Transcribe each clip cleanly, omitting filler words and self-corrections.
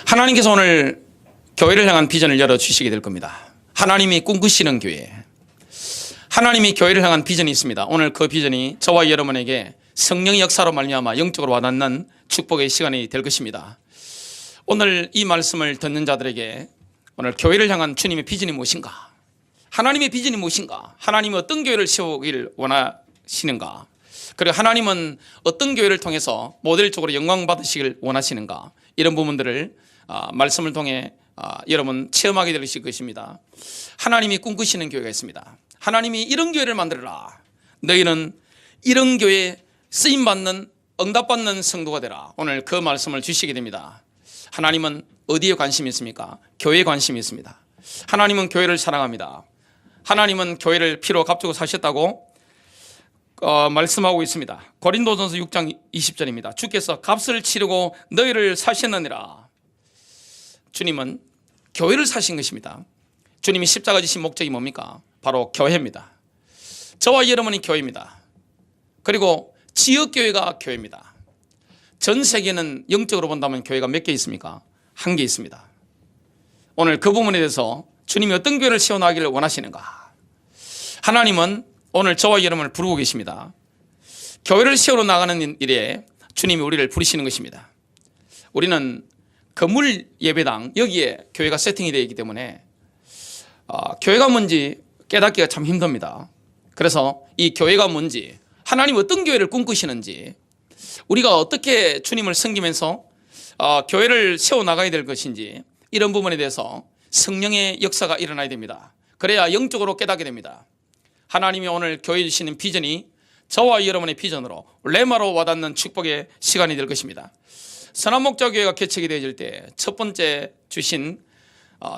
하나님께서 오늘 교회를 향한 비전을 열어주시게 될 겁니다. 하나님이 꿈꾸시는 교회. 하나님이 교회를 향한 비전이 있습니다. 오늘 그 비전이 저와 여러분에게 성령의 역사로 말미암아 영적으로 와닿는 축복의 시간이 될 것입니다. 오늘 이 말씀을 듣는 자들에게 오늘 교회를 향한 주님의 비전이 무엇인가? 하나님의 비전이 무엇인가? 하나님이 어떤 교회를 세우길 원하시는가? 그리고 하나님은 어떤 교회를 통해서 모델적으로 영광 받으시길 원하시는가? 이런 부분들을 말씀을 통해 여러분 체험하게 될 것입니다. 하나님이 꿈꾸시는 교회가 있습니다. 하나님이 이런 교회를 만들어라. 너희는 이런 교회에 쓰임받는 응답받는 성도가 되라. 오늘 그 말씀을 주시게 됩니다. 하나님은 어디에 관심이 있습니까? 교회에 관심이 있습니다. 하나님은 교회를 사랑합니다. 하나님은 교회를 피로 값주고 사셨다고 말씀하고 있습니다. 고린도전서 6장 20절입니다. 주께서 값을 치르고 너희를 사셨느니라. 주님은 교회를 사신 것입니다. 주님이 십자가 지신 목적이 뭡니까? 바로 교회입니다. 저와 여러분이 교회입니다. 그리고 지역교회가 교회입니다. 전 세계는 영적으로 본다면 교회가 몇 개 있습니까? 한 개 있습니다. 오늘 그 부분에 대해서 주님이 어떤 교회를 세워나가기를 원하시는가? 하나님은 오늘 저와 여러분을 부르고 계십니다. 교회를 세우러 나가는 일에 주님이 우리를 부르시는 것입니다. 우리는 건물 예배당 여기에 교회가 세팅이 되어 있기 때문에 교회가 뭔지 깨닫기가 참 힘듭니다. 그래서 이 교회가 뭔지, 하나님 어떤 교회를 꿈꾸시는지, 우리가 어떻게 주님을 섬기면서 교회를 세워나가야 될 것인지, 이런 부분에 대해서 성령의 역사가 일어나야 됩니다. 그래야 영적으로 깨닫게 됩니다. 하나님이 오늘 교회에 주시는 비전이 저와 여러분의 비전으로 레마로 와닿는 축복의 시간이 될 것입니다. 선한목자교회가 개척이 되어질 때 첫 번째 주신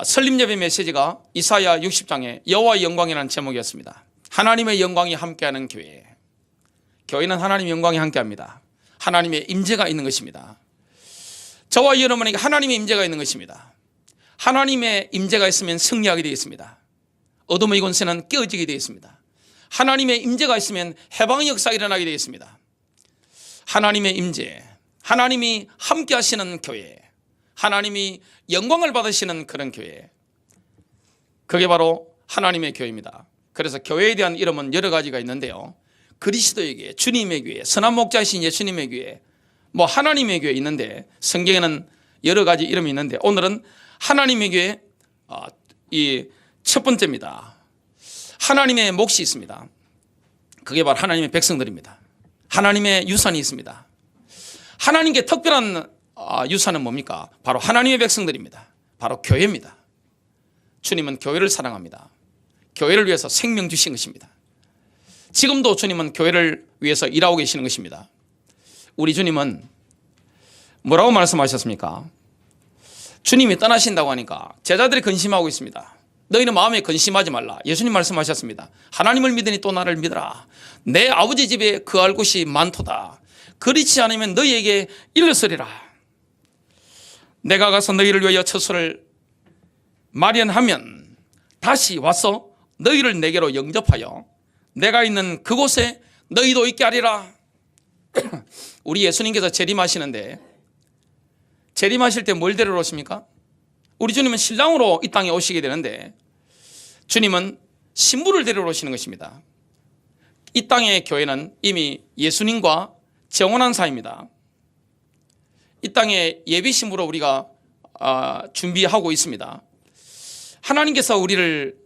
설립예배 메시지가 이사야 60장의 여호와의 영광이라는 제목이었습니다. 하나님의 영광이 함께하는 교회. 교회는 하나님의 영광이 함께합니다. 하나님의 임재가 있는 것입니다. 저와 여러분에게 하나님의 임재가 있는 것입니다. 하나님의 임재가 있으면 승리하게 되어 있습니다. 어둠의 권세는 깨어지게 되어 있습니다. 하나님의 임재가 있으면 해방의 역사가 일어나게 되어 있습니다. 하나님의 임재, 하나님이 함께 하시는 교회, 하나님이 영광을 받으시는 그런 교회, 그게 바로 하나님의 교회입니다. 그래서 교회에 대한 이름은 여러 가지가 있는데요. 그리스도의 교회, 주님의 교회, 선한 목자이신 예수님의 교회, 하나님의 교회 있는데 성경에는 여러 가지 이름이 있는데 오늘은 하나님의 교회 이 첫 번째입니다. 하나님의 몫이 있습니다. 그게 바로 하나님의 백성들입니다. 하나님의 유산이 있습니다. 하나님께 특별한 유산은 뭡니까? 바로 하나님의 백성들입니다. 바로 교회입니다. 주님은 교회를 사랑합니다. 교회를 위해서 생명 주신 것입니다. 지금도 주님은 교회를 위해서 일하고 계시는 것입니다. 우리 주님은 뭐라고 말씀하셨습니까? 주님이 떠나신다고 하니까 제자들이 근심하고 있습니다. 너희는 마음에 근심하지 말라. 예수님 말씀하셨습니다. 하나님을 믿으니 또 나를 믿으라. 내 아버지 집에 거할 곳이 많도다. 그렇지 않으면 너희에게 일렀으리라. 내가 가서 너희를 위하여 처소를 마련하면 다시 와서 너희를 내게로 영접하여 내가 있는 그곳에 너희도 있게 하리라. 우리 예수님께서 재림하시는데 재림하실 때 뭘 데리러 오십니까? 우리 주님은 신랑으로 이 땅에 오시게 되는데 주님은 신부를 데리러 오시는 것입니다. 이 땅의 교회는 이미 예수님과 정혼한 사이입니다. 이 땅의 예비 신부로 우리가 준비하고 있습니다. 하나님께서 우리를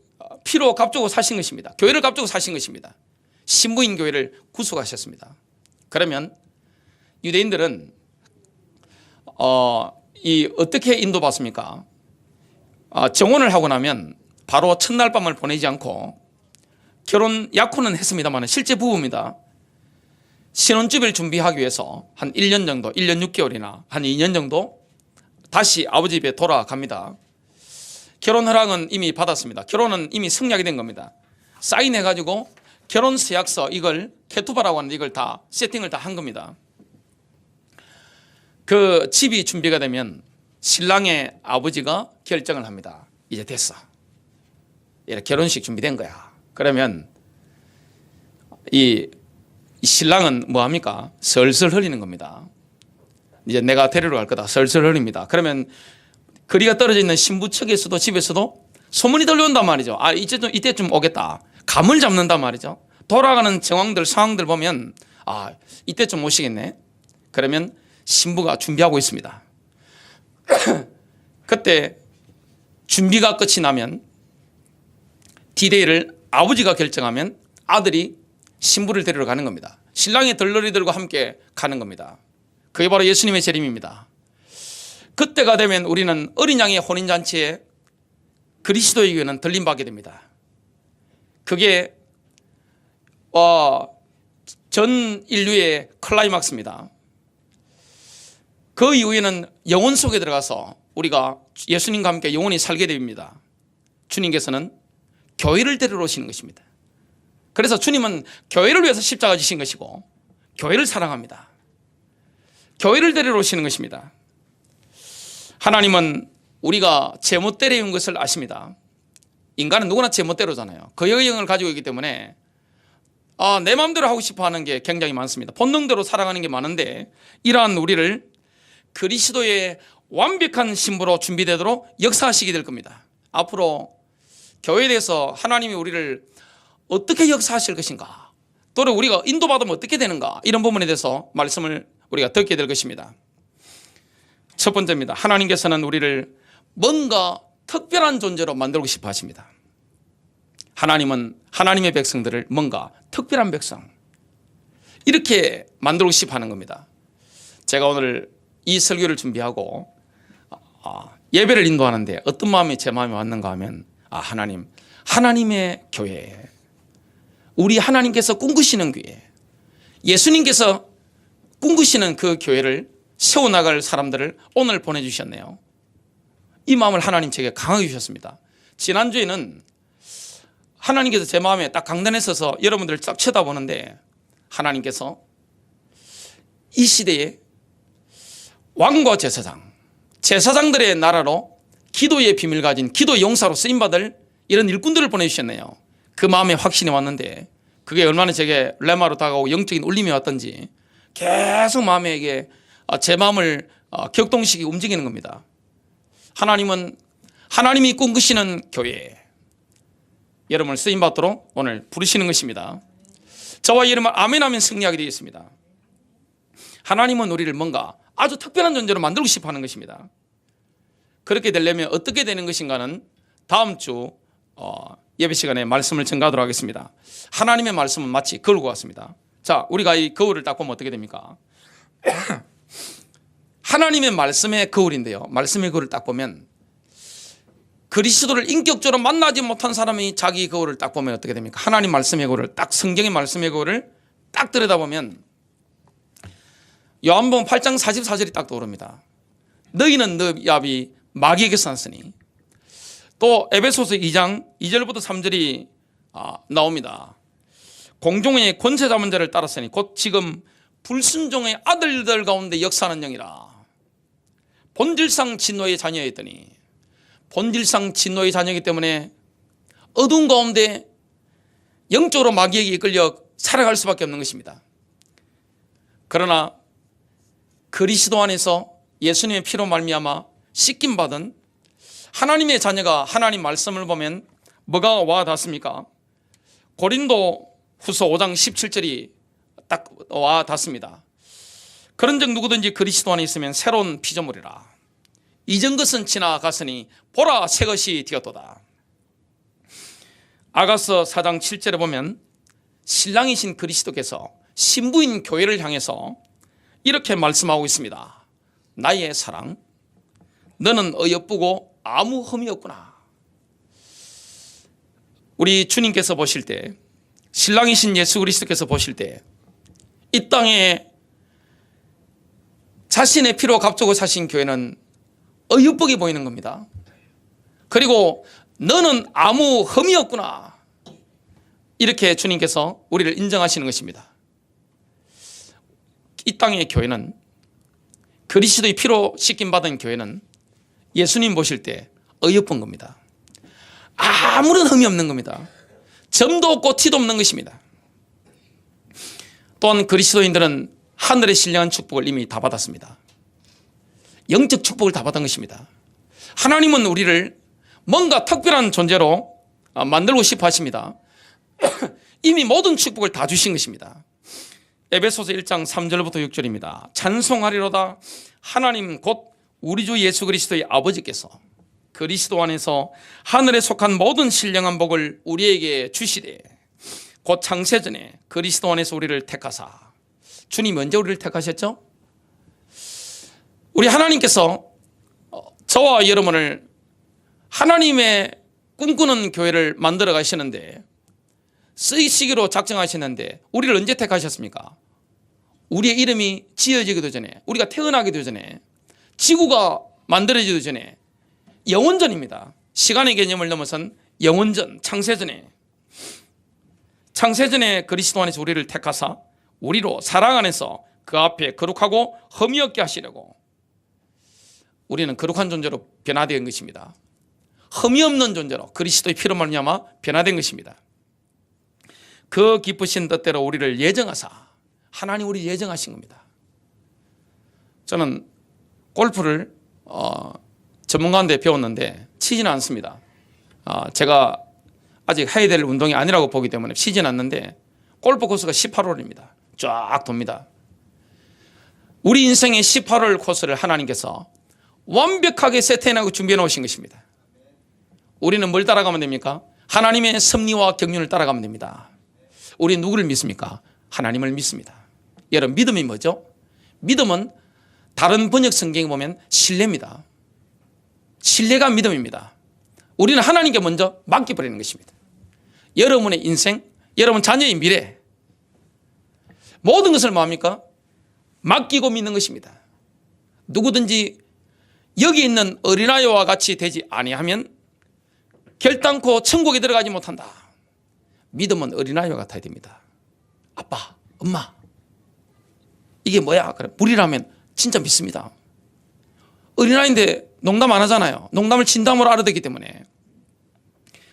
피로 값주고 사신 것입니다. 교회를 값주고 사신 것입니다. 신부인 교회를 구속하셨습니다. 그러면 유대인들은 어떻게 인도받습니까? 정혼을 하고 나면 바로 첫날 밤을 보내지 않고 결혼 약혼은 했습니다만 실제 부부입니다. 신혼집을 준비하기 위해서 한 1년 정도, 1년 6개월이나 한 2년 정도 다시 아버지 집에 돌아갑니다. 결혼 허락은 이미 받았습니다. 결혼은 이미 성약이 된 겁니다. 사인해가지고 결혼 서약서 이걸 케투바라고 하는데 이걸 다 세팅을 다 한 겁니다. 그 집이 준비가 되면 신랑의 아버지가 결정을 합니다. 이제 됐어. 이렇게 결혼식 준비된 거야. 그러면 이 신랑은 뭐 합니까? 슬슬 흘리는 겁니다. 이제 내가 데리러 갈 거다. 슬슬 흘립니다. 그러면 거리가 떨어져 있는 신부 측에서도 집에서도 소문이 들려온단 말이죠. 아, 이때쯤 오겠다. 감을 잡는단 말이죠. 돌아가는 정황들, 상황들 보면 아, 이때쯤 오시겠네. 그러면 신부가 준비하고 있습니다. 그때 준비가 끝이 나면 디데이를 아버지가 결정하면 아들이 신부를 데리러 가는 겁니다. 신랑의 들러리들과 함께 가는 겁니다. 그게 바로 예수님의 재림입니다. 그때가 되면 우리는 어린 양의 혼인잔치에 그리스도의 교회는 들림받게 됩니다. 그게 전 인류의 클라이막스입니다. 그 이후에는 영혼 속에 들어가서 우리가 예수님과 함께 영원히 살게 됩니다. 주님께서는 교회를 데리러 오시는 것입니다. 그래서 주님은 교회를 위해서 십자가 지신 것이고 교회를 사랑합니다. 교회를 데리러 오시는 것입니다. 하나님은 우리가 제멋대로 온 것을 아십니다. 인간은 누구나 제멋대로잖아요. 그 영역을 가지고 있기 때문에 내 마음대로 하고 싶어 하는 게 굉장히 많습니다. 본능대로 살아가는 게 많은데 이러한 우리를 그리스도의 완벽한 신부로 준비되도록 역사하시게 될 겁니다. 앞으로 교회에 대해서 하나님이 우리를 어떻게 역사하실 것인가, 또는 우리가 인도받으면 어떻게 되는가, 이런 부분에 대해서 말씀을 우리가 듣게 될 것입니다. 첫 번째입니다. 하나님께서는 우리를 뭔가 특별한 존재로 만들고 싶어 하십니다. 하나님은 하나님의 백성들을 뭔가 특별한 백성, 이렇게 만들고 싶어 하는 겁니다. 제가 오늘 이 설교를 준비하고 예배를 인도하는데 어떤 마음이 제 마음에 왔는가 하면 하나님의 교회, 우리 하나님께서 꿈꾸시는 교회, 예수님께서 꿈꾸시는 그 교회를 세워나갈 사람들을 오늘 보내주셨네요. 이 마음을 하나님 제게 강하게 주셨습니다. 지난주에는 하나님께서 제 마음에 딱 강단에 서서 여러분들을 쫙 쳐다보는데 하나님께서 이 시대에 왕과 제사장들의 나라로 기도의 비밀 가진 기도의 용사로 쓰임받을 이런 일꾼들을 보내주셨네요. 그 마음에 확신이 왔는데 그게 얼마나 제게 레마로 다가오고 영적인 울림이 왔던지 계속 마음에 제 마음을 격동시키고 움직이는 겁니다. 하나님은 하나님이 꿈꾸시는 교회, 여러분을 쓰임받도록 오늘 부르시는 것입니다. 저와 여러분 아멘하면 승리하게 되겠습니다. 하나님은 우리를 뭔가 아주 특별한 존재로 만들고 싶어 하는 것입니다. 그렇게 되려면 어떻게 되는 것인가는 다음 주 예배 시간에 말씀을 전가하도록 하겠습니다. 하나님의 말씀은 마치 거울과 같습니다. 자, 우리가 이 거울을 딱 보면 어떻게 됩니까? 하나님의 말씀의 거울인데요, 말씀의 거울을 딱 보면 그리스도를 인격적으로 만나지 못한 사람이 자기 거울을 딱 보면 어떻게 됩니까? 하나님 말씀의 거울을 딱, 성경의 말씀의 거울을 딱 들여다보면 요한복음 8장 44절이 딱 떠오릅니다. 너희는 너 야비 마귀에게서 났으니. 또 에베소서 2장 2절부터 3절이 나옵니다. 공중의 권세 잡은 자를 따랐으니 곧 지금 불순종의 아들들 가운데 역사하는 영이라. 본질상 진노의 자녀였더니, 본질상 진노의 자녀이기 때문에 어두운 가운데 영적으로 마귀에게 이끌려 살아갈 수밖에 없는 것입니다. 그러나 그리스도 안에서 예수님의 피로 말미암아 씻김받은 하나님의 자녀가 하나님 말씀을 보면 뭐가 와 닿습니까? 고린도 후서 5장 17절이 딱 와 닿습니다. 그런즉 누구든지 그리스도 안에 있으면 새로운 피조물이라. 이전 것은 지나갔으니 보라 새 것이 되었도다. 아가서 4장 7절에 보면 신랑이신 그리스도께서 신부인 교회를 향해서 이렇게 말씀하고 있습니다. 나의 사랑, 너는 어여쁘고 아무 흠이 없구나. 우리 주님께서 보실 때, 신랑이신 예수 그리스도께서 보실 때 이 땅에 자신의 피로 값주고 사신 교회는 어여쁘게 보이는 겁니다. 그리고 너는 아무 흠이 없구나, 이렇게 주님께서 우리를 인정하시는 것입니다. 이 땅의 교회는, 그리스도의 피로 씻김받은 교회는 예수님 보실 때 어여쁜 겁니다. 아무런 흠이 없는 겁니다. 점도 없고 티도 없는 것입니다. 또한 그리스도인들은 하늘의 신령한 축복을 이미 다 받았습니다. 영적 축복을 다 받은 것입니다. 하나님은 우리를 뭔가 특별한 존재로 만들고 싶어 하십니다. 이미 모든 축복을 다 주신 것입니다. 에베소서 1장 3절부터 6절입니다. 찬송하리로다 하나님 곧 우리 주 예수 그리스도의 아버지께서 그리스도 안에서 하늘에 속한 모든 신령한 복을 우리에게 주시되 곧 창세전에 그리스도 안에서 우리를 택하사. 주님 언제 우리를 택하셨죠? 우리 하나님께서 저와 여러분을 하나님의 꿈꾸는 교회를 만들어 가시는데 쓰이시기로 작정하시는데 우리를 언제 택하셨습니까? 우리의 이름이 지어지기도 전에, 우리가 태어나기도 전에, 지구가 만들어지기도 전에, 영원전입니다. 시간의 개념을 넘어선 영원전, 창세전에 그리스도 안에서 우리를 택하사 우리로 사랑 안에서 그 앞에 거룩하고 흠이 없게 하시려고. 우리는 거룩한 존재로 변화된 것입니다. 흠이 없는 존재로 그리스도의 피로 말미암아 변화된 것입니다. 그 기쁘신 뜻대로 우리를 예정하사. 하나님 우리 예정하신 겁니다. 저는 골프를 전문가한테 배웠는데 치지는 않습니다. 제가 아직 해야 될 운동이 아니라고 보기 때문에 치지는 않는데 골프 코스가 18홀입니다. 쫙 돕니다. 우리 인생의 18홀 코스를 하나님께서 완벽하게 세팅하고 준비해 놓으신 것입니다. 우리는 뭘 따라가면 됩니까? 하나님의 섭리와 경륜을 따라가면 됩니다. 우리 누구를 믿습니까? 하나님을 믿습니다. 여러분 믿음이 뭐죠? 믿음은 다른 번역 성경에 보면 신뢰입니다. 신뢰가 믿음입니다. 우리는 하나님께 먼저 맡겨버리는 것입니다. 여러분의 인생, 여러분 자녀의 미래, 모든 것을 뭐합니까? 맡기고 믿는 것입니다. 누구든지 여기 있는 어린아이와 같이 되지 아니하면 결단코 천국에 들어가지 못한다. 믿음은 어린아이와 같아야 됩니다. 아빠, 엄마, 이게 뭐야? 그래, 물이라면 진짜 믿습니다. 어린아이인데 농담 안 하잖아요. 농담을 진담으로 알아듣기 때문에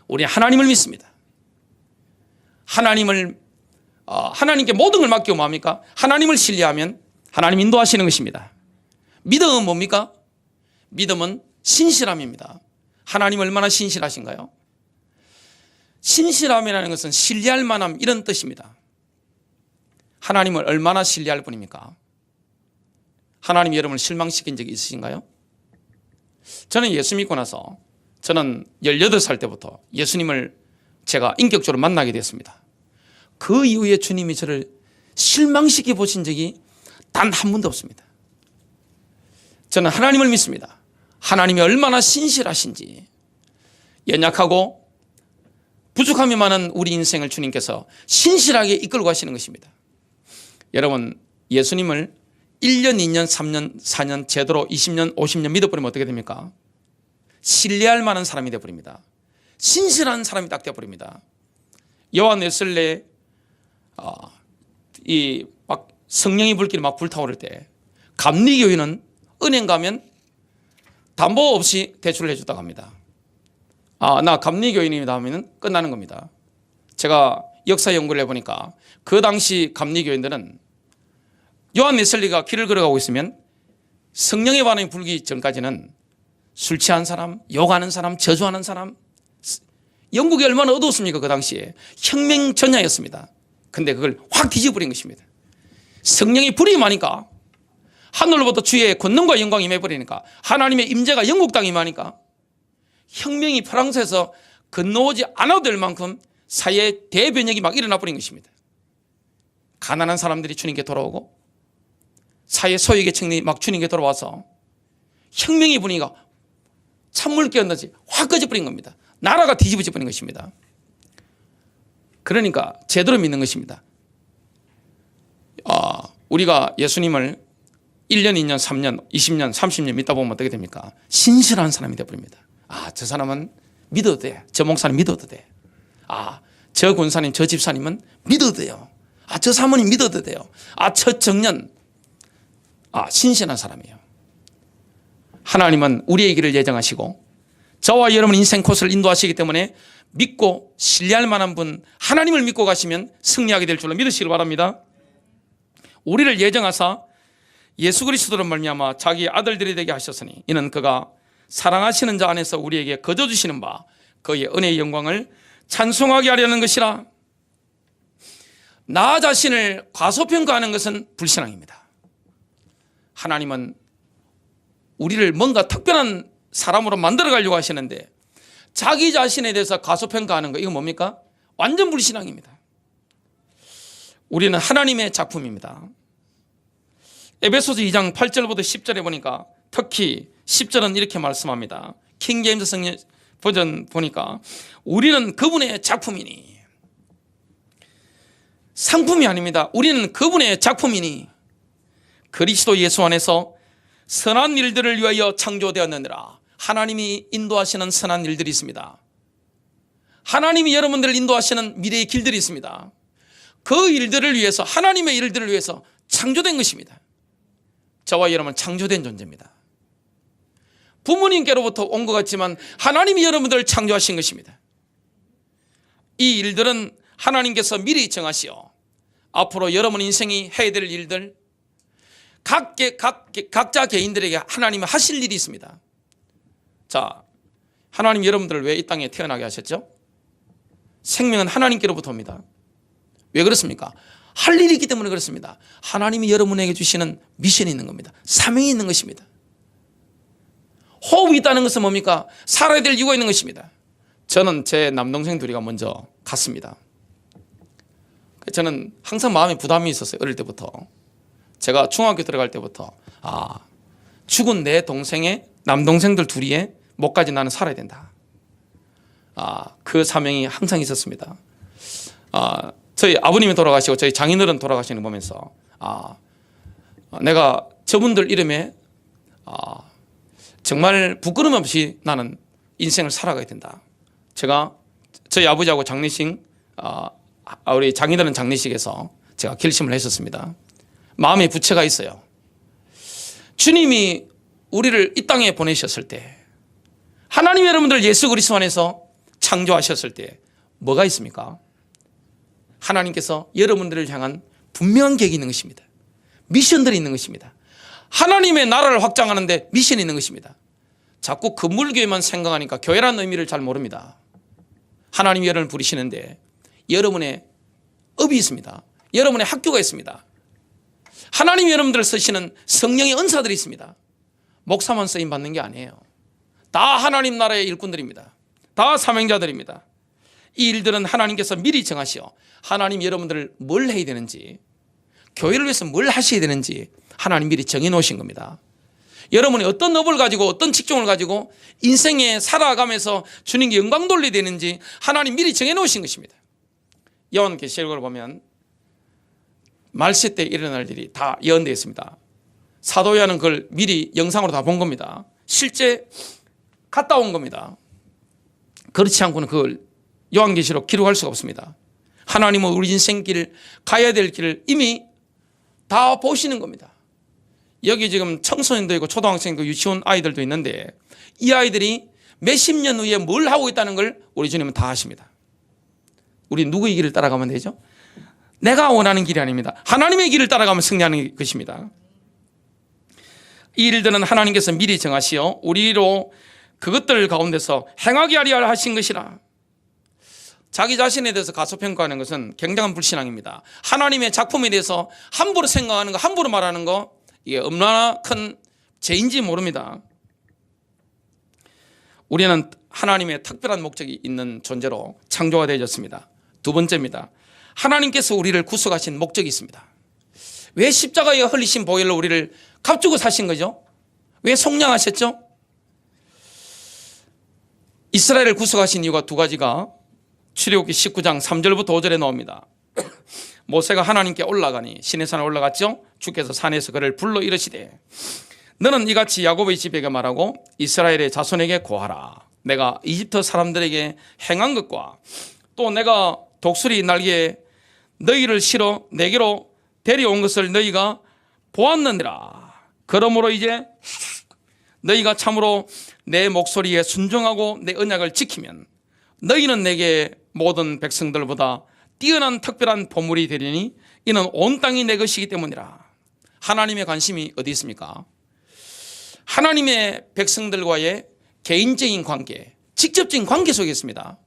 우리 하나님을 믿습니다. 하나님께 모든 걸 맡기고 뭡니까? 하나님을 신뢰하면 하나님 인도하시는 것입니다. 믿음은 뭡니까? 믿음은 신실함입니다. 하나님 얼마나 신실하신가요? 신실함이라는 것은 신뢰할 만함 이런 뜻입니다. 하나님을 얼마나 신뢰할 분입니까? 하나님이 여러분을 실망시킨 적이 있으신가요? 저는 예수 믿고 나서 저는 18살 때부터 예수님을 제가 인격적으로 만나게 됐습니다. 그 이후에 주님이 저를 실망시켜 보신 적이 단 한 번도 없습니다. 저는 하나님을 믿습니다. 하나님이 얼마나 신실하신지. 연약하고 부족함이 많은 우리 인생을 주님께서 신실하게 이끌고 가시는 것입니다. 여러분 예수님을 1년, 2년, 3년, 4년, 제대로 20년, 50년 믿어버리면 어떻게 됩니까? 신뢰할 만한 사람이 되어버립니다. 신실한 사람이 딱 되어버립니다. 요한 웨슬레 막 성령의 불길이 막 불타오를 때 감리교인은 은행 가면 담보 없이 대출을 해줬다고 합니다. 나 감리교인이다 하면 끝나는 겁니다. 제가 역사 연구를 해보니까 그 당시 감리교인들은 요한 웨슬리가 길을 걸어가고 있으면 성령의 반응이 불기 전까지는 술 취한 사람, 욕하는 사람, 저주하는 사람, 영국이 얼마나 어두웠습니까? 그 당시에 혁명 전야였습니다. 근데 그걸 확 뒤집어버린 것입니다. 성령이 불이 임하니까, 하늘로부터 주의 권능과 영광이 임해버리니까, 하나님의 임재가 영국 땅에 임하니까 혁명이 프랑스에서 건너오지 않아도 될 만큼 사회의 대변혁이 막 일어나 버린 것입니다. 가난한 사람들이 주님께 돌아오고 사회 소외계층이 막 주님께 돌아와서 혁명의 분위기가 찬물 끼얹듯이 확 꺼져버린 겁니다. 나라가 뒤집어져 버린 것입니다. 그러니까 제대로 믿는 것입니다. 우리가 예수님을 1년, 2년, 3년, 20년, 30년 믿다 보면 어떻게 됩니까? 신실한 사람이 되어버립니다. 저 사람은 믿어도 돼. 저 목사님 믿어도 돼. 저 권사님, 저 집사님은 믿어도 돼요. 저 사모님 믿어도 돼요. 저 청년, 신실한 사람이에요. 하나님은 우리의 길을 예정하시고 저와 여러분 인생 코스를 인도하시기 때문에 믿고 신뢰할 만한 분, 하나님을 믿고 가시면 승리하게 될 줄로 믿으시길 바랍니다. 우리를 예정하사 예수 그리스도로 말미암아 자기의 아들들이 되게 하셨으니 이는 그가 사랑하시는 자 안에서 우리에게 거저 주시는 바 그의 은혜의 영광을 찬송하게 하려는 것이라. 나 자신을 과소평가하는 것은 불신앙입니다. 하나님은 우리를 뭔가 특별한 사람으로 만들어 가려고 하시는데 자기 자신에 대해서 과소평가하는 거, 이건 뭡니까? 완전 불신앙입니다. 우리는 하나님의 작품입니다. 에베소서 2장 8절부터 10절에 보니까 특히 10절은 이렇게 말씀합니다. 킹 제임스 성경 버전 보니까 우리는 그분의 작품이니, 상품이 아닙니다. 우리는 그분의 작품이니 그리스도 예수 안에서 선한 일들을 위하여 창조되었느니라. 하나님이 인도하시는 선한 일들이 있습니다. 하나님이 여러분들을 인도하시는 미래의 길들이 있습니다. 그 일들을 위해서, 하나님의 일들을 위해서 창조된 것입니다. 저와 여러분은 창조된 존재입니다. 부모님께로부터 온 것 같지만 하나님이 여러분들을 창조하신 것입니다. 이 일들은 하나님께서 미리 정하시어 앞으로 여러분 인생이 해야 될 일들, 각자 개인들에게 하나님이 하실 일이 있습니다. 자, 하나님 여러분들을 왜 이 땅에 태어나게 하셨죠? 생명은 하나님께로부터 옵니다. 왜 그렇습니까? 할 일이 있기 때문에 그렇습니다. 하나님이 여러분에게 주시는 미션이 있는 겁니다. 사명이 있는 것입니다. 호흡이 있다는 것은 뭡니까? 살아야 될 이유가 있는 것입니다. 저는 제 남동생 둘이가 먼저 갔습니다. 저는 항상 마음에 부담이 있었어요. 어릴 때부터. 제가 중학교 들어갈 때부터 죽은 내 동생의 남동생들 둘이의 목까지 나는 살아야 된다. 그 사명이 항상 있었습니다. 저희 아버님이 돌아가시고 저희 장인어른 돌아가시는 거 보면서 내가 저분들 이름에 정말 부끄럼 없이 나는 인생을 살아가야 된다. 제가 저희 아버지하고 장례식, 우리 장인어른 장례식에서 제가 결심을 했었습니다. 마음에 부채가 있어요. 주님이 우리를 이 땅에 보내셨을 때, 하나님 여러분들 예수 그리스도 안에서 창조하셨을 때 뭐가 있습니까? 하나님께서 여러분들을 향한 분명한 계획이 있는 것입니다. 미션들이 있는 것입니다. 하나님의 나라를 확장하는데 미션이 있는 것입니다. 자꾸 건물교회만 생각하니까 교회라는 의미를 잘 모릅니다. 하나님이 여러분을 부르시는데 여러분의 업이 있습니다. 여러분의 학교가 있습니다. 하나님이 여러분들을 쓰시는 성령의 은사들이 있습니다. 목사만 쓰임 받는 게 아니에요. 다 하나님 나라의 일꾼들입니다. 다 사명자들입니다. 이 일들은 하나님께서 미리 정하시어 하나님 여러분들을 뭘 해야 되는지, 교회를 위해서 뭘 하셔야 되는지 하나님 미리 정해 놓으신 겁니다. 여러분이 어떤 업을 가지고 어떤 직종을 가지고 인생에 살아가면서 주님께 영광 돌려야 되는지 하나님 미리 정해 놓으신 것입니다. 요한계시록을 보면 말세 때 일어날 일이 다 예언되어 있습니다. 사도 요한은 그걸 미리 영상으로 다 본 겁니다. 실제 갔다 온 겁니다. 그렇지 않고는 그걸 요한계시록 기록할 수가 없습니다. 하나님은 우리 인생길, 가야 될 길을 이미 다 보시는 겁니다. 여기 지금 청소년도 있고 초등학생도 유치원 아이들도 있는데 이 아이들이 몇십 년 후에 뭘 하고 있다는 걸 우리 주님은 다 아십니다. 우리 누구의 길을 따라가면 되죠? 내가 원하는 길이 아닙니다. 하나님의 길을 따라가면 승리하는 것입니다. 이 일들은 하나님께서 미리 정하시어 우리로 그것들 가운데서 행하게 하려 하신 것이라. 자기 자신에 대해서 가소평가하는 것은 굉장한 불신앙입니다. 하나님의 작품에 대해서 함부로 생각하는 거, 함부로 말하는 거, 이게 얼마나 큰 죄인지 모릅니다. 우리는 하나님의 특별한 목적이 있는 존재로 창조가 되어졌습니다. 두 번째입니다. 하나님께서 우리를 구속하신 목적이 있습니다. 왜 십자가에 흘리신 보혈로 우리를 값주고 사신 거죠? 왜 속량하셨죠? 이스라엘을 구속하신 이유가 두 가지가 출애굽기 19장 3절부터 5절에 나옵니다. 모세가 하나님께 올라가니 시내산에 올라갔죠. 주께서 산에서 그를 불러 이르시되 너는 이같이 야곱의 집에게 말하고 이스라엘의 자손에게 고하라. 내가 이집트 사람들에게 행한 것과 또 내가 독수리 날개에 너희를 실어 내게로 데려온 것을 너희가 보았느니라. 그러므로 이제 너희가 참으로 내 목소리에 순종하고 내 언약을 지키면 너희는 내게 모든 백성들보다 뛰어난 특별한 보물이 되리니 이는 온 땅이 내 것이기 때문이라. 하나님의 관심이 어디 있습니까? 하나님의 백성들과의 개인적인 관계, 직접적인 관계 속에 있습니다.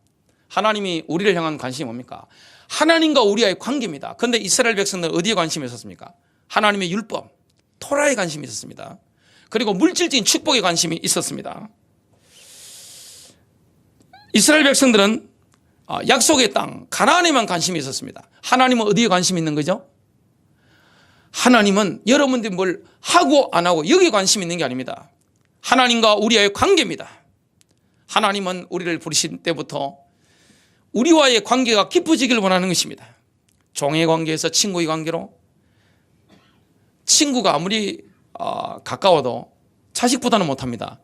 하나님이 우리를 향한 관심이 뭡니까? 하나님과 우리와의 관계입니다. 그런데 이스라엘 백성들은 어디에 관심이 있었습니까? 하나님의 율법, 토라에 관심이 있었습니다. 그리고 물질적인 축복에 관심이 있었습니다. 이스라엘 백성들은 약속의 땅 가나안에만 관심이 있었습니다. 하나님은 어디에 관심이 있는 거죠? 하나님은 여러분들이 뭘 하고 안 하고 여기에 관심이 있는 게 아닙니다. 하나님과 우리와의 관계입니다. 하나님은 우리를 부르신 때부터 우리와의 관계가 깊어지기를 원하는 것입니다. 종의 관계에서 친구의 관계로, 친구가 아무리 가까워도 자식보다는 못합니다.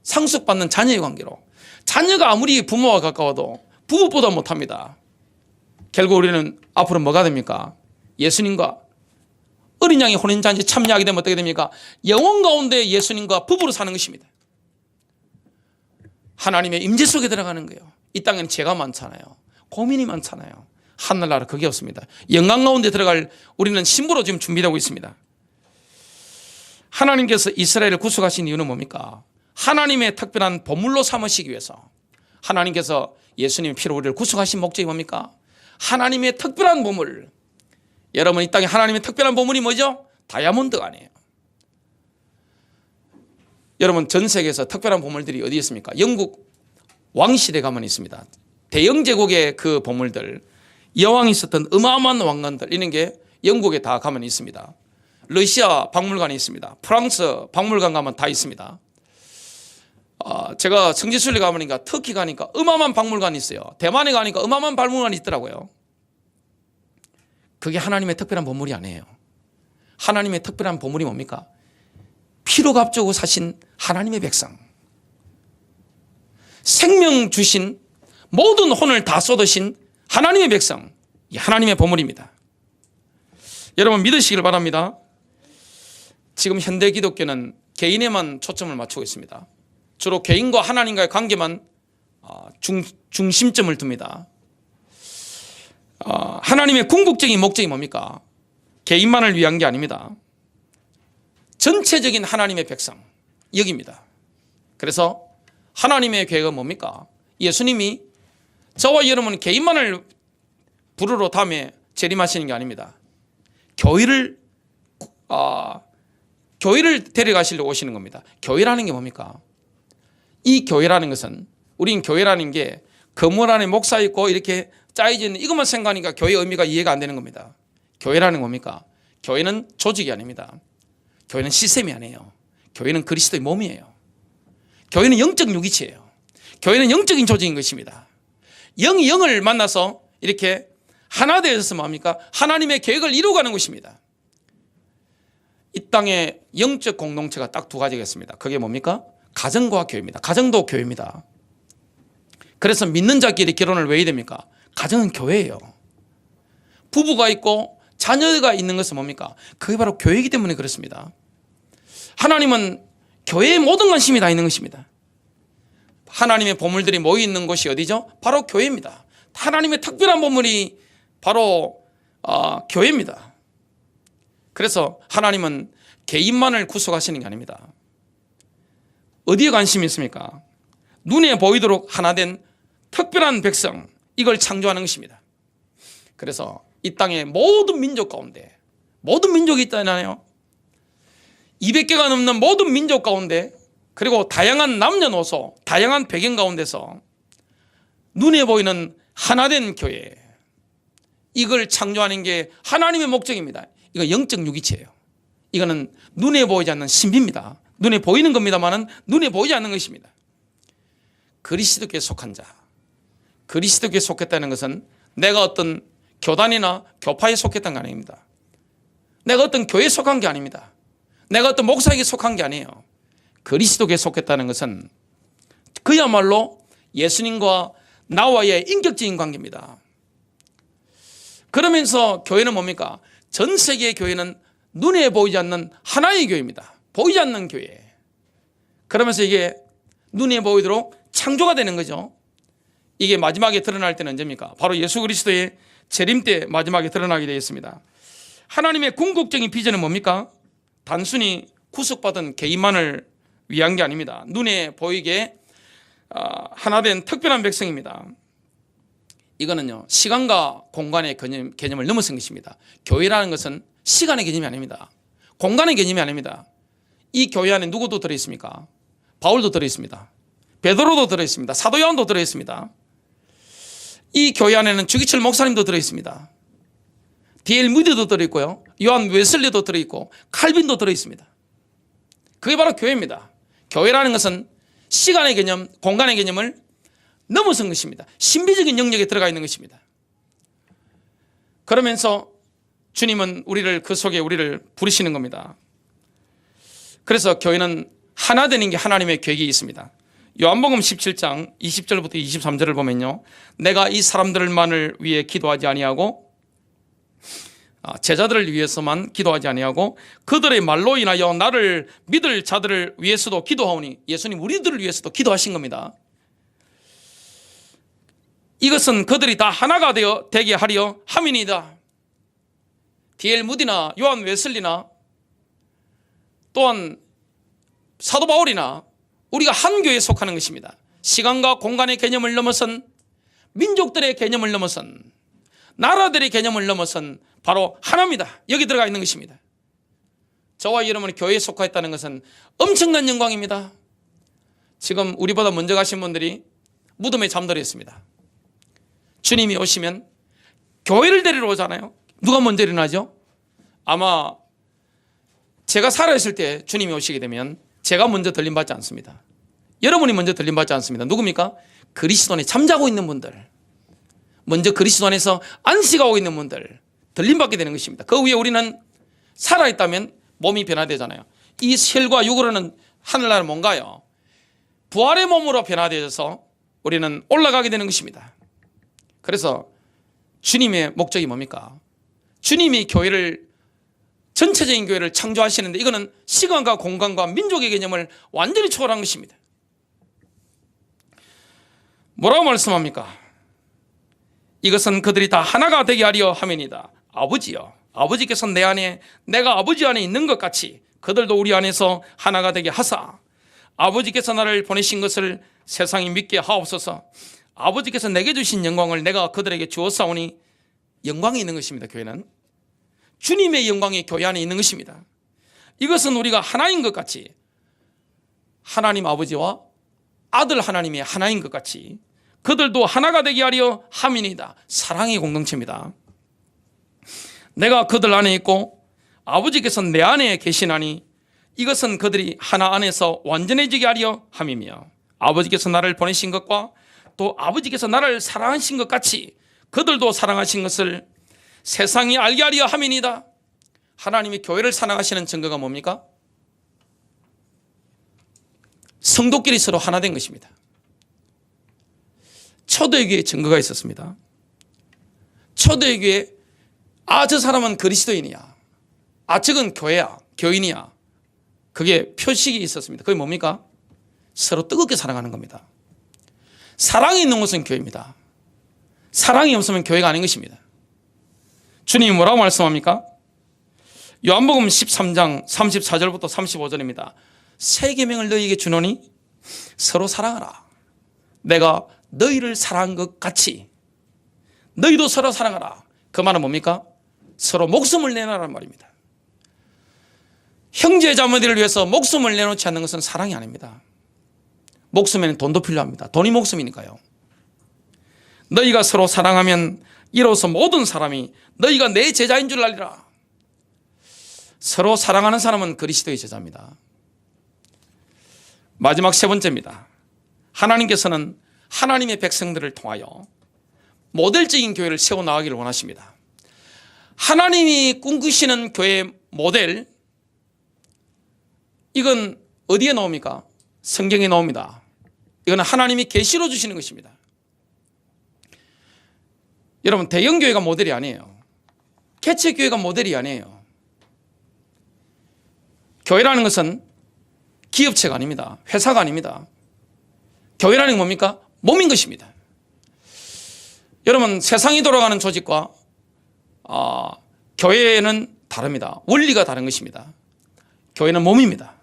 상속받는 자녀의 관계로, 자녀가 아무리 부모와 가까워도 부부보다 못합니다. 결국 우리는 앞으로 뭐가 됩니까? 예수님과 어린 양의 혼인잔치 참여하게 되면 어떻게 됩니까? 영원 가운데 예수님과 부부로 사는 것입니다. 하나님의 임재 속에 들어가는 거예요. 이 땅에는 죄가 많잖아요. 고민이 많잖아요. 하늘나라 그게 없습니다. 영광 가운데 들어갈 우리는 신부로 지금 준비되고 있습니다. 하나님께서 이스라엘을 구속하신 이유는 뭡니까? 하나님의 특별한 보물로 삼으시기 위해서. 하나님께서 예수님의 피로 우리를 구속하신 목적이 뭡니까? 하나님의 특별한 보물. 여러분, 이 땅에 하나님의 특별한 보물이 뭐죠? 다이아몬드가 아니에요. 여러분, 전 세계에서 특별한 보물들이 어디 있습니까? 영국 왕시대 가면 있습니다. 대영 제국의 그 보물들, 여왕이 있었던 어마어마한 왕관들, 이런 게 영국에 다 가면 있습니다. 러시아 박물관이 있습니다. 프랑스 박물관 가면 다 있습니다. 제가 성지순례 가보니까 터키 가니까 어마어마한 박물관이 있어요. 대만에 가니까 어마어마한 박물관이 있더라고요. 그게 하나님의 특별한 보물이 아니에요. 하나님의 특별한 보물이 뭡니까? 피로 값주고 사신 하나님의 백성, 생명 주신 모든 혼을 다 쏟으신 하나님의 백성, 이 하나님의 보물입니다. 여러분 믿으시길 바랍니다. 지금 현대 기독교는 개인에만 초점을 맞추고 있습니다. 주로 개인과 하나님과의 관계만 중심점을 둡니다. 하나님의 궁극적인 목적이 뭡니까? 개인만을 위한 게 아닙니다. 전체적인 하나님의 백성, 여기입니다. 그래서 하나님의 계획은 뭡니까? 예수님이 저와 여러분 개인만을 부르러 다음에 재림하시는 게 아닙니다. 교회를 데려가시려고 오시는 겁니다. 교회라는 게 뭡니까? 이 교회라는 것은, 우린 교회라는 게 건물 안에 목사 있고 이렇게 짜여져 있는 이것만 생각하니까 교회의 의미가 이해가 안 되는 겁니다. 교회라는 게 뭡니까? 교회는 조직이 아닙니다. 교회는 시스템이 아니에요. 교회는 그리스도의 몸이에요. 교회는 영적 유기체예요. 교회는 영적인 조직인 것입니다. 영이 영을 만나서 이렇게 하나 되어서 뭡니까? 하나님의 계획을 이루어가는 것입니다. 이 땅에 영적 공동체가 딱 두 가지가 있습니다. 그게 뭡니까? 가정과 교회입니다. 가정도 교회입니다. 그래서 믿는 자끼리 결혼을 왜 해야 됩니까? 가정은 교회예요. 부부가 있고 자녀가 있는 것은 뭡니까? 그게 바로 교회이기 때문에 그렇습니다. 하나님은 교회에 모든 관심이 다 있는 것입니다. 하나님의 보물들이 모여 있는 곳이 어디죠? 바로 교회입니다. 하나님의 특별한 보물이 바로 교회입니다. 그래서 하나님은 개인만을 구속하시는 게 아닙니다. 어디에 관심이 있습니까? 눈에 보이도록 하나 된 특별한 백성, 이걸 창조하는 것입니다. 그래서 이 땅의 모든 민족 가운데, 모든 민족이 있잖아요. 200개가 넘는 모든 민족 가운데, 그리고 다양한 남녀노소, 다양한 배경 가운데서 눈에 보이는 하나된 교회, 이걸 창조하는 게 하나님의 목적입니다. 이거 영적 유기체예요. 이거는 눈에 보이지 않는 신비입니다. 눈에 보이는 겁니다만은 눈에 보이지 않는 것입니다. 그리스도께 속한 자, 그리스도께 속했다는 것은 내가 어떤 교단이나 교파에 속했던 게 아닙니다. 내가 어떤 교회에 속한 게 아닙니다. 내가 어떤 목사에게 속한 게 아니에요. 그리스도께 속했다는 것은 그야말로 예수님과 나와의 인격적인 관계입니다. 그러면서 교회는 뭡니까? 전 세계의 교회는 눈에 보이지 않는 하나의 교회입니다. 보이지 않는 교회. 그러면서 이게 눈에 보이도록 창조가 되는 거죠. 이게 마지막에 드러날 때는 언제입니까? 바로 예수 그리스도의 재림 때 마지막에 드러나게 되어 있습니다. 하나님의 궁극적인 비전은 뭡니까? 단순히 구속받은 개인만을 위한 게 아닙니다. 눈에 보이게 하나된 특별한 백성입니다. 이거는요, 시간과 공간의 개념을 넘어선 것입니다. 교회라는 것은 시간의 개념이 아닙니다. 공간의 개념이 아닙니다. 이 교회 안에 누구도 들어있습니까? 바울도 들어있습니다. 베드로도 들어있습니다. 사도 요한도 들어있습니다. 이 교회 안에는 주기철 목사님도 들어있습니다. D.L. 무디도 들어있고요, 요한 웨슬리도 들어있고, 칼빈도 들어있습니다. 그게 바로 교회입니다. 교회라는 것은 시간의 개념, 공간의 개념을 넘어선 것입니다. 신비적인 영역에 들어가 있는 것입니다. 그러면서 주님은 그 속에 우리를 부르시는 겁니다. 그래서 교회는 하나 되는 게 하나님의 계획이 있습니다. 요한복음 17장 20절부터 23절을 보면요, 내가 이 사람들만을 위해 기도하지 아니하고 제자들을 위해서만 기도하지 아니하고 그들의 말로 인하여 나를 믿을 자들을 위해서도 기도하오니, 예수님 우리들을 위해서도 기도하신 겁니다. 이것은 그들이 다 하나가 되게 하려 함이니이다. D.L. 무디나 요한 웨슬리나 또한 사도 바울이나 우리가 한 교회에 속하는 것입니다. 시간과 공간의 개념을 넘어선, 민족들의 개념을 넘어선, 나라들의 개념을 넘어선 바로 하나입니다. 여기 들어가 있는 것입니다. 저와 여러분이 교회에 속하였다는 것은 엄청난 영광입니다. 지금 우리보다 먼저 가신 분들이 무덤에 잠들어 있습니다. 주님이 오시면 교회를 데리러 오잖아요. 누가 먼저 일어나죠? 아마 제가 살아있을 때 주님이 오시게 되면 제가 먼저 들림받지 않습니다. 여러분이 먼저 들림받지 않습니다. 누굽니까? 그리스도 안에 잠자고 있는 분들, 먼저 그리스도 안에서 안식하고 있는 분들 들림받게 되는 것입니다. 그 위에 우리는 살아있다면 몸이 변화되잖아요. 이 혈과 육으로는 하늘나라는 뭔가요? 부활의 몸으로 변화되어서 우리는 올라가게 되는 것입니다. 그래서 주님의 목적이 뭡니까? 주님이 전체적인 교회를 창조하시는데, 이거는 시간과 공간과 민족의 개념을 완전히 초월한 것입니다. 뭐라고 말씀합니까? 이것은 그들이 다 하나가 되게 하려 함이니이다. 아버지여, 아버지께서 내 안에, 내가 아버지 안에 있는 것 같이 그들도 우리 안에서 하나가 되게 하사, 아버지께서 나를 보내신 것을 세상이 믿게 하옵소서. 아버지께서 내게 주신 영광을 내가 그들에게 주었사오니, 영광이 있는 것입니다. 교회는 주님의 영광이 교회 안에 있는 것입니다. 이것은 우리가 하나인 것 같이, 하나님 아버지와 아들 하나님이 하나인 것 같이 그들도 하나가 되게 하려 함이니이다. 사랑의 공동체입니다. 내가 그들 안에 있고 아버지께서 내 안에 계시나니, 이것은 그들이 하나 안에서 완전해지게 하려 함이며, 아버지께서 나를 보내신 것과 또 아버지께서 나를 사랑하신 것 같이 그들도 사랑하신 것을 세상이 알게 하려 함이니이다. 하나님이 교회를 사랑하시는 증거가 뭡니까? 성도끼리 서로 하나 된 것입니다. 초대교회에 증거가 있었습니다. 초대교회에 저 사람은 그리스도인이야, 저건 교회야, 교인이야, 그게 표식이 있었습니다. 그게 뭡니까? 서로 뜨겁게 사랑하는 겁니다. 사랑이 있는 곳은 교회입니다. 사랑이 없으면 교회가 아닌 것입니다. 주님이 뭐라고 말씀합니까? 요한복음 13장 34절부터 35절입니다. 새 계명을 너희에게 주노니 서로 사랑하라. 내가 너희를 사랑한 것 같이 너희도 서로 사랑하라. 그 말은 뭡니까? 서로 목숨을 내놓으라는 말입니다. 형제 자매들을 위해서 목숨을 내놓지 않는 것은 사랑이 아닙니다. 목숨에는 돈도 필요합니다. 돈이 목숨이니까요. 너희가 서로 사랑하면 이로써 모든 사람이 너희가 내 제자인 줄 알리라. 서로 사랑하는 사람은 그리스도의 제자입니다. 마지막 세 번째입니다. 하나님께서는 하나님의 백성들을 통하여 모델적인 교회를 세워나가기를 원하십니다. 하나님이 꿈꾸시는 교회의 모델, 이건 어디에 나옵니까? 성경에 나옵니다. 이건 하나님이 계시로 주시는 것입니다. 여러분, 대형교회가 모델이 아니에요. 개척교회가 모델이 아니에요. 교회라는 것은 기업체가 아닙니다. 회사가 아닙니다. 교회라는 게 뭡니까? 몸인 것입니다. 여러분, 세상이 돌아가는 조직과 교회는 다릅니다. 원리가 다른 것입니다. 교회는 몸입니다.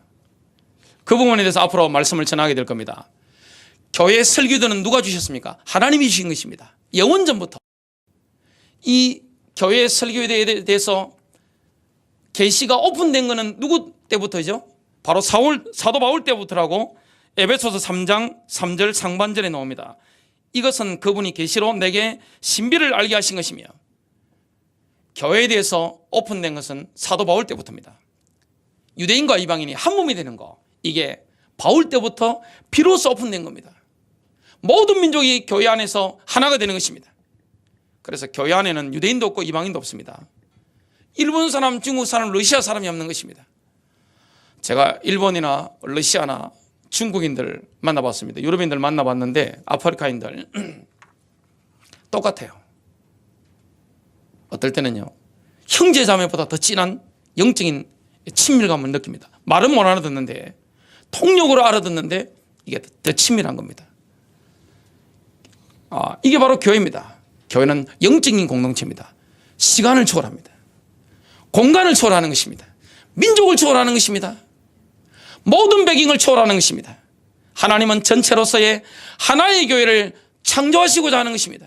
그 부분에 대해서 앞으로 말씀을 전하게 될 겁니다. 교회 설교들은 누가 주셨습니까? 하나님이 주신 것입니다. 영원전부터. 이 교회 설교에 대해서 계시가 오픈된 것은 누구 때부터죠? 바로 사도 바울 때부터라고 에베소서 3장 3절 상반절에 나옵니다. 이것은 그분이 계시로 내게 신비를 알게 하신 것이며, 교회에 대해서 오픈된 것은 사도 바울 때부터입니다. 유대인과 이방인이 한 몸이 되는 거, 이게 바울 때부터 비로소 오픈된 겁니다. 모든 민족이 교회 안에서 하나가 되는 것입니다. 그래서 교회 안에는 유대인도 없고 이방인도 없습니다. 일본 사람, 중국 사람, 러시아 사람이 없는 것입니다. 제가 일본이나 러시아나 중국인들 만나봤습니다. 유럽인들 만나봤는데 아프리카인들 똑같아요. 어떨 때는요, 형제자매보다 더 진한 영적인 친밀감을 느낍니다. 말은 못 알아듣는데, 통역으로 알아듣는데 이게 더 친밀한 겁니다. 이게 바로 교회입니다. 교회는 영적인 공동체입니다. 시간을 초월합니다. 공간을 초월하는 것입니다. 민족을 초월하는 것입니다. 모든 배경을 초월하는 것입니다. 하나님은 전체로서의 하나의 교회를 창조하시고자 하는 것입니다.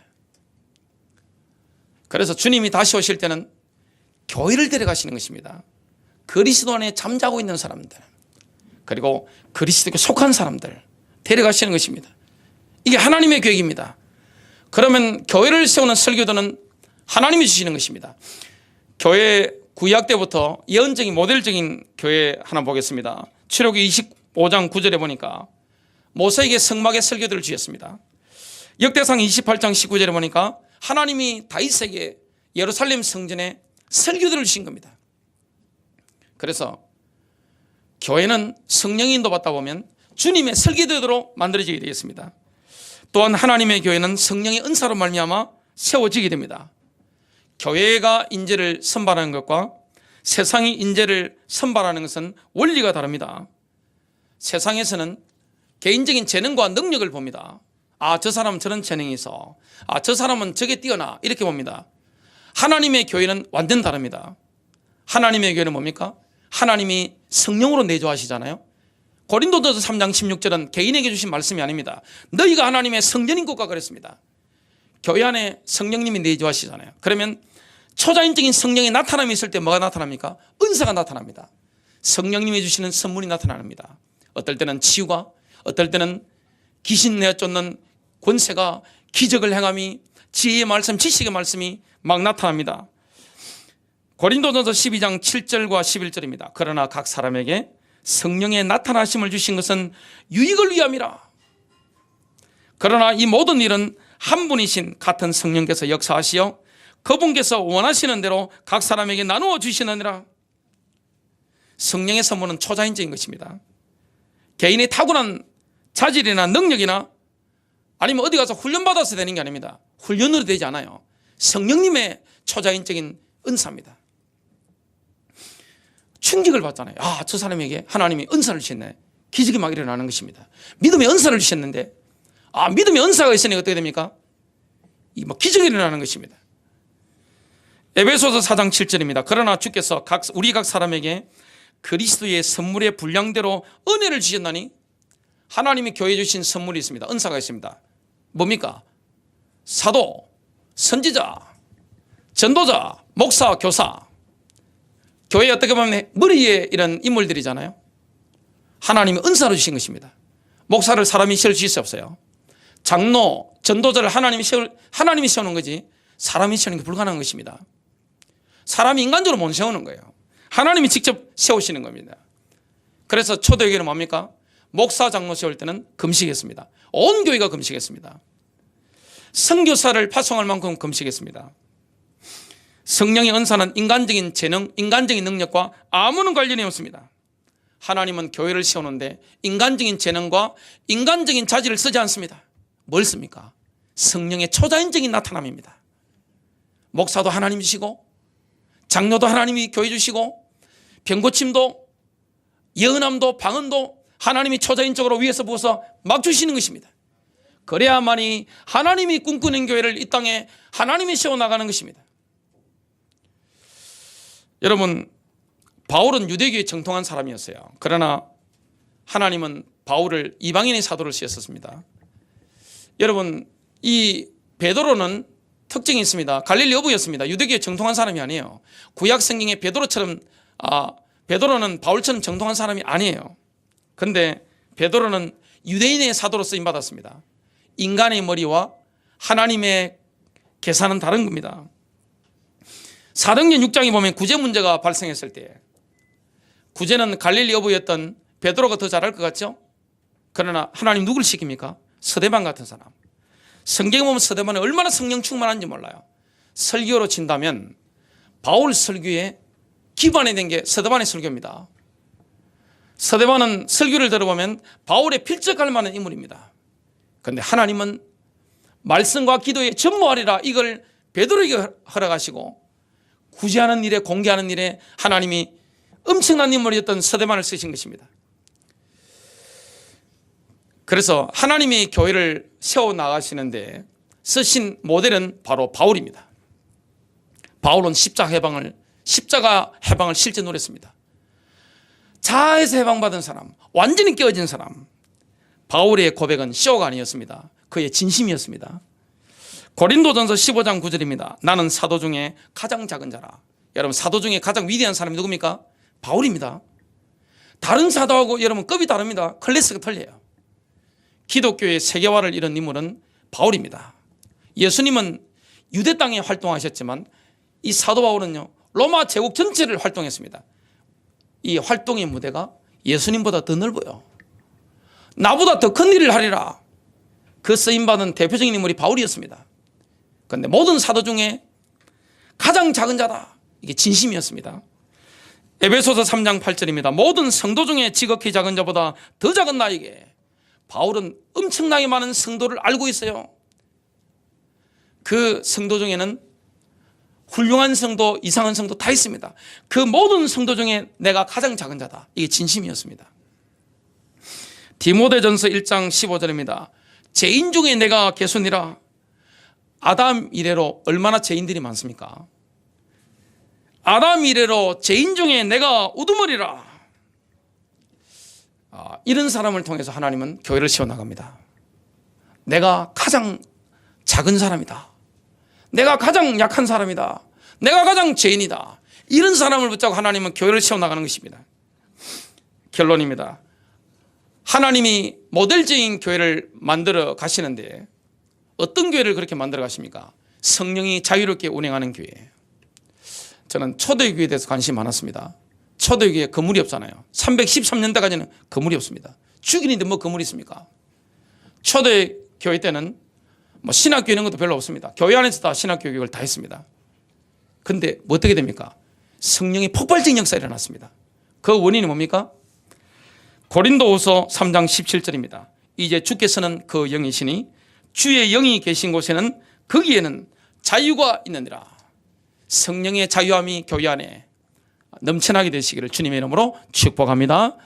그래서 주님이 다시 오실 때는 교회를 데려가시는 것입니다. 그리스도 안에 잠자고 있는 사람들, 그리고 그리스도께 속한 사람들 데려가시는 것입니다. 이게 하나님의 계획입니다. 그러면 교회를 세우는 설교도는 하나님이 주시는 것입니다. 교회 구약 때부터 예언적인 모델적인 교회 하나 보겠습니다. 출애굽기 25장 9절에 보니까 모세에게 성막의 설교들을 주셨습니다. 역대상 28장 19절에 보니까 하나님이 다윗에게 예루살렘 성전에 설교들을 주신 겁니다. 그래서 교회는 성령이 인도받다 보면 주님의 설교대로 만들어지게 되겠습니다. 또한 하나님의 교회는 성령의 은사로 말미암아 세워지게 됩니다. 교회가 인재를 선발하는 것과 세상이 인재를 선발하는 것은 원리가 다릅니다. 세상에서는 개인적인 재능과 능력을 봅니다. 저 사람은 저런 재능이 있어. 저 사람은 저게 뛰어나. 이렇게 봅니다. 하나님의 교회는 완전 다릅니다. 하나님의 교회는 뭡니까? 하나님이 성령으로 내조하시잖아요. 고린도전서 3장 16절은 개인에게 주신 말씀이 아닙니다. 너희가 하나님의 성전인 것과 그랬습니다. 교회 안에 성령님이 내조하시잖아요. 그러면 초자연적인 성령의 나타남이 있을 때 뭐가 나타납니까? 은사가 나타납니다. 성령님이 주시는 선물이 나타납니다. 어떨 때는 치유가, 어떨 때는 귀신 내쫓는 권세가, 기적을 행함이, 지혜의 말씀, 지식의 말씀이 막 나타납니다. 고린도전서 12장 7절과 11절입니다. 그러나 각 사람에게 성령의 나타나심을 주신 것은 유익을 위함이라. 그러나 이 모든 일은 한 분이신 같은 성령께서 역사하시어 그분께서 원하시는 대로 각 사람에게 나누어 주시느니라. 성령의 선물은 초자연적인 것입니다. 개인의 타고난 자질이나 능력이나 아니면 어디 가서 훈련받아서 되는 게 아닙니다. 훈련으로 되지 않아요. 성령님의 초자연적인 은사입니다. 충격을 받잖아요. 저 사람에게 하나님이 은사를 주셨네. 기적이 막 일어나는 것입니다. 믿음의 은사를 주셨는데, 믿음의 은사가 있으니 어떻게 됩니까? 기적이 일어나는 것입니다. 에베소서 4장 7절입니다. 그러나 주께서 우리 각 사람에게 그리스도의 선물의 분량대로 은혜를 주셨나니, 하나님이 교회에 주신 선물이 있습니다. 은사가 있습니다. 뭡니까? 사도, 선지자, 전도자, 목사, 교사. 교회에 어떻게 보면 머리에 이런 인물들이잖아요. 하나님이 은사로 주신 것입니다. 목사를 사람이 세울 수 없어요. 장로, 전도자를 하나님이 세우는 거지 사람이 세우는 게 불가능한 것입니다. 사람이 인간적으로 못 세우는 거예요. 하나님이 직접 세우시는 겁니다. 그래서 초대교회는 뭡니까? 목사, 장로 세울 때는 금식했습니다. 온 교회가 금식했습니다. 선교사를 파송할 만큼 금식했습니다. 성령의 은사는 인간적인 재능, 인간적인 능력과 아무런 관련이 없습니다. 하나님은 교회를 세우는데 인간적인 재능과 인간적인 자질을 쓰지 않습니다. 뭘 씁니까? 성령의 초자연적인 나타남입니다. 목사도 하나님 주시고, 장로도 하나님이 교회 주시고, 병고침도, 예언함도, 방언도 하나님이 초자연적으로 위에서 부어서 막 주시는 것입니다. 그래야만이 하나님이 꿈꾸는 교회를 이 땅에 하나님이 세워나가는 것입니다. 여러분, 바울은 유대교에 정통한 사람이었어요. 그러나 하나님은 바울을 이방인의 사도를 쓰셨습니다. 여러분, 이 베드로는 특징이 있습니다. 갈릴리 어부였습니다. 유대교에 정통한 사람이 아니에요. 구약 성경에 베드로처럼 베드로는 바울처럼 정통한 사람이 아니에요. 그런데 베드로는 유대인의 사도로 쓰임 받았습니다. 인간의 머리와 하나님의 계산은 다른 겁니다. 사도행전 6장에 보면 구제 문제가 발생했을 때 구제는 갈릴리 어부였던 베드로가 더 잘할 것 같죠? 그러나 하나님 누굴 시킵니까? 서대반 같은 사람. 성경에 보면 서대반은 얼마나 성령 충만한지 몰라요. 설교로 친다면 바울 설교에 기반이 된 게 서대반의 설교입니다. 서대반은 설교를 들어보면 바울에 필적할 만한 인물입니다. 그런데 하나님은 말씀과 기도에 전무하리라 이걸 베드로에게 허락하시고 구제하는 일에 공개하는 일에 하나님이 엄청난 인물이었던 서대반을 쓰신 것입니다. 그래서 하나님이 교회를 세워나가시는데 쓰신 모델은 바로 바울입니다. 바울은 십자가 해방을 실제 누렸습니다. 자아에서 해방받은 사람, 완전히 깨어진 사람. 바울의 고백은 쇼가 아니었습니다. 그의 진심이었습니다. 고린도전서 15장 9절입니다. 나는 사도 중에 가장 작은 자라. 여러분, 사도 중에 가장 위대한 사람이 누굽니까? 바울입니다. 다른 사도하고 여러분 급이 다릅니다. 클래스가 틀려요. 기독교의 세계화를 이룬 인물은 바울입니다. 예수님은 유대 땅에 활동하셨지만 이 사도 바울은요, 로마 제국 전체를 활동했습니다. 이 활동의 무대가 예수님보다 더 넓어요. 나보다 더 큰 일을 하리라. 그 쓰임받은 대표적인 인물이 바울이었습니다. 그런데 모든 사도 중에 가장 작은 자다. 이게 진심이었습니다. 에베소서 3장 8절입니다. 모든 성도 중에 지극히 작은 자보다 더 작은 나에게. 바울은 엄청나게 많은 성도를 알고 있어요. 그 성도 중에는 훌륭한 성도, 이상한 성도 다 있습니다. 그 모든 성도 중에 내가 가장 작은 자다. 이게 진심이었습니다. 디모데전서 1장 15절입니다. 죄인 중에 내가 개순이라. 아담 이래로 얼마나 죄인들이 많습니까? 아담 이래로 죄인 중에 내가 우두머리라. 이런 사람을 통해서 하나님은 교회를 세워나갑니다. 내가 가장 작은 사람이다. 내가 가장 약한 사람이다. 내가 가장 죄인이다. 이런 사람을 붙잡고 하나님은 교회를 세워나가는 것입니다. 결론입니다. 하나님이 모델적인 교회를 만들어 가시는데 어떤 교회를 그렇게 만들어 가십니까? 성령이 자유롭게 운행하는 교회. 저는 초대교회에 대해서 관심이 많았습니다. 초대교회에 건물이 없잖아요. 313년대까지는 건물이 없습니다. 죽이는데 뭐 건물이 있습니까? 초대교회 때는 뭐 신학교 이런 것도 별로 없습니다. 교회 안에서 다 신학교 교육을 다 했습니다. 근데 뭐 어떻게 됩니까? 성령의 폭발적인 역사가 일어났습니다. 그 원인이 뭡니까? 고린도후서 3장 17절입니다. 이제 주께서는 그 영이시니 주의 영이 계신 곳에는 거기에는 자유가 있느니라. 성령의 자유함이 교회 안에 넘쳐나게 되시기를 주님의 이름으로 축복합니다.